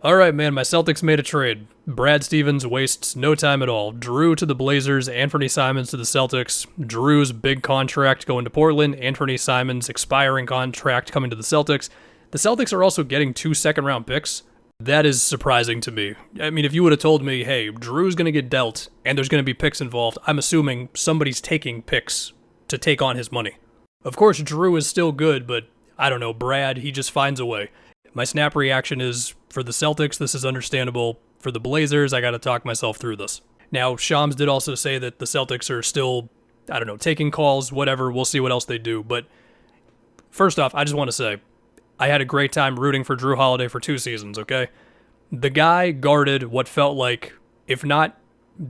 All right, man, my Celtics made a trade. Brad Stevens wastes no time at all. Jrue to the Blazers, Anfernee Simons to the Celtics. Jrue's big contract going to Portland, Anfernee Simons' expiring contract coming to the Celtics. The Celtics are also getting 2 second-round picks. That is surprising to me. I mean, if you would have told me, hey, Jrue's going to get dealt and there's going to be picks involved, I'm assuming somebody's taking picks to take on his money. Of course, Jrue is still good, but I don't know, Brad, he just finds a way. My snap reaction is, for the Celtics, this is understandable. For the Blazers, I got to talk myself through this. Now, Shams did also say that the Celtics are still, I don't know, taking calls, whatever. We'll see what else they do. But first off, I just want to say, I had a great time rooting for Jrue Holiday for 2 seasons, okay? The guy guarded what felt like, if not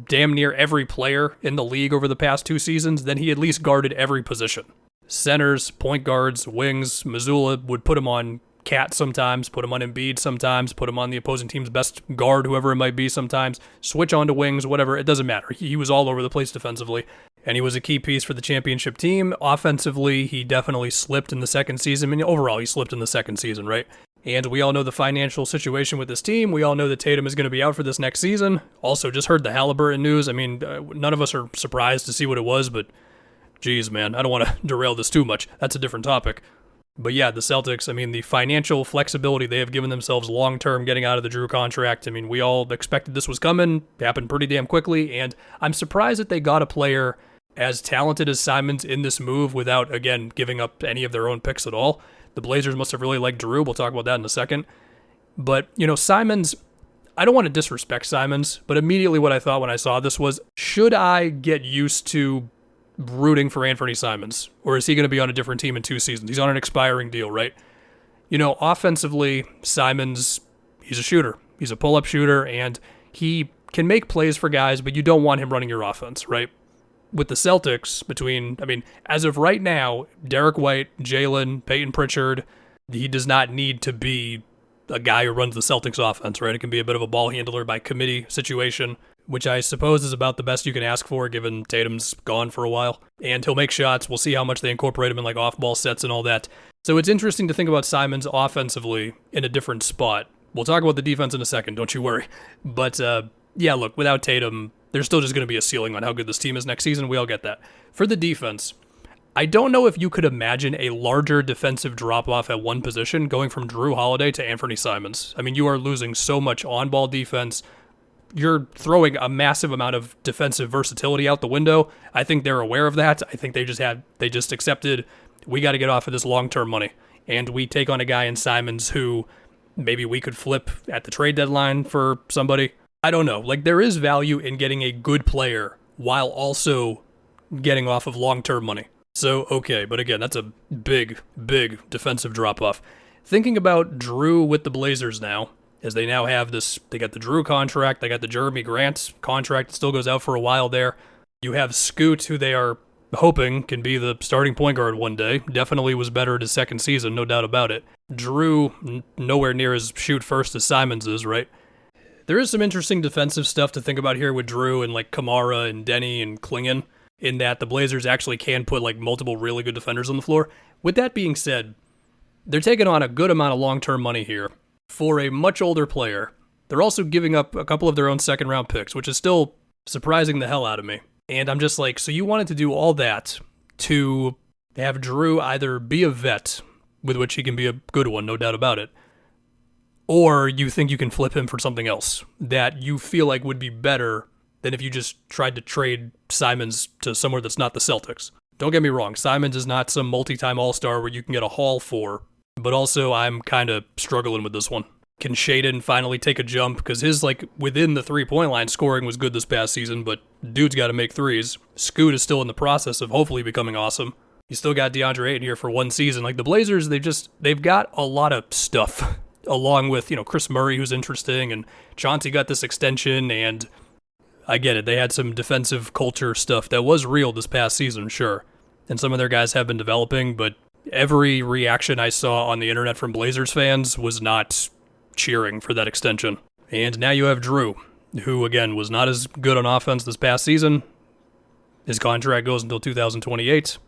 damn near every player in the league over the past 2 seasons, then he at least guarded every position. Centers, point guards, wings. Missoula would put him on Cat sometimes, put him on Embiid sometimes, put him on the opposing team's best guard, whoever it might be sometimes, switch on to wings, whatever, it doesn't matter. He was all over the place defensively, and he was a key piece for the championship team. Offensively, he definitely slipped in the second season. I mean, overall, he slipped in the second season, right? And we all know the financial situation with this team. We all know that Tatum is going to be out for this next season. Also, just heard the Halliburton news. I mean, none of us are surprised to see what it was, but geez, man, I don't want to derail this too much. That's a different topic. But yeah, the Celtics, I mean, the financial flexibility they have given themselves long-term getting out of the Jrue contract, I mean, we all expected this was coming. It happened pretty damn quickly, and I'm surprised that they got a player as talented as Simons in this move without, again, giving up any of their own picks at all. The Blazers must have really liked Jrue. We'll talk about that in a second. But, you know, Simons, I don't want to disrespect Simons, but immediately what I thought when I saw this was, should I get used to rooting for Anfernee Simons, or is he going to be on a different team in 2 seasons? He's on an expiring deal, right? You know, offensively, Simons, he's a shooter. He's a pull-up shooter, and he can make plays for guys, but you don't want him running your offense, right? With the Celtics, as of right now, Derek White, Jalen, Peyton Pritchard, he does not need to be a guy who runs the Celtics offense, right? It can be a bit of a ball handler by committee situation, which I suppose is about the best you can ask for given Tatum's gone for a while. And he'll make shots. We'll see how much they incorporate him in like off-ball sets and all that. So it's interesting to think about Simons offensively in a different spot. We'll talk about the defense in a second, don't you worry. But yeah, look, without Tatum, there's still just going to be a ceiling on how good this team is next season. We all get that. For the defense, I don't know if you could imagine a larger defensive drop-off at one position going from Jrue Holiday to Anfernee Simons. I mean, you are losing so much on-ball defense. You're throwing a massive amount of defensive versatility out the window. I think they're aware of that. I think they just accepted, we got to get off of this long-term money. And we take on a guy in Simons who maybe we could flip at the trade deadline for somebody. I don't know. Like, there is value in getting a good player while also getting off of long-term money. So, okay, but again, that's a big, big defensive drop-off. Thinking about Jrue with the Blazers now, as they now have this, they got the Jrue contract, they got the Jeremy Grant contract, it still goes out for a while there. You have Scoot, who they are hoping can be the starting point guard one day. Definitely was better at his second season, no doubt about it. Jrue, nowhere near as shoot first as Simons is, right? There is some interesting defensive stuff to think about here with Jrue and like Kamara and Denny and Klingon, in that the Blazers actually can put like multiple really good defenders on the floor. With that being said, they're taking on a good amount of long-term money here for a much older player. They're also giving up a couple of their own second-round picks, which is still surprising the hell out of me. And I'm just like, so you wanted to do all that to have Jrue either be a vet, with which he can be a good one, no doubt about it, or you think you can flip him for something else that you feel like would be better than if you just tried to trade Simons to somewhere that's not the Celtics. Don't get me wrong, Simons is not some multi-time all-star where you can get a haul for, but also I'm kind of struggling with this one. Can Shaden finally take a jump? Because his, like, within the three-point line scoring was good this past season, but dude's got to make threes. Scoot is still in the process of hopefully becoming awesome. You still got DeAndre Ayton here for one season. Like, the Blazers, they've got a lot of stuff, along with, Chris Murray, who's interesting, and Chauncey got this extension, and I get it. They had some defensive culture stuff that was real this past season, sure. And some of their guys have been developing, but every reaction I saw on the internet from Blazers fans was not cheering for that extension. And now you have Jrue, who, again, was not as good on offense this past season. His contract goes until 2028.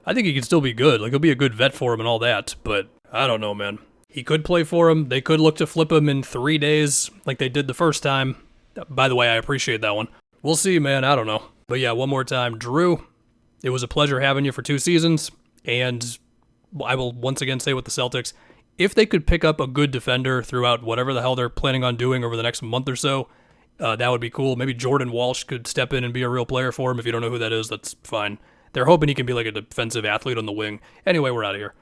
I think he can still be good. Like, he'll be a good vet for him and all that, but I don't know, man. He could play for him. They could look to flip him in 3 days like they did the first time. By the way, I appreciate that one. We'll see, man. I don't know. But yeah, one more time. Jrue, it was a pleasure having you for 2 seasons. And I will once again say with the Celtics, if they could pick up a good defender throughout whatever the hell they're planning on doing over the next month or so, that would be cool. Maybe Jordan Walsh could step in and be a real player for him. If you don't know who that is, that's fine. They're hoping he can be like a defensive athlete on the wing. Anyway, we're out of here.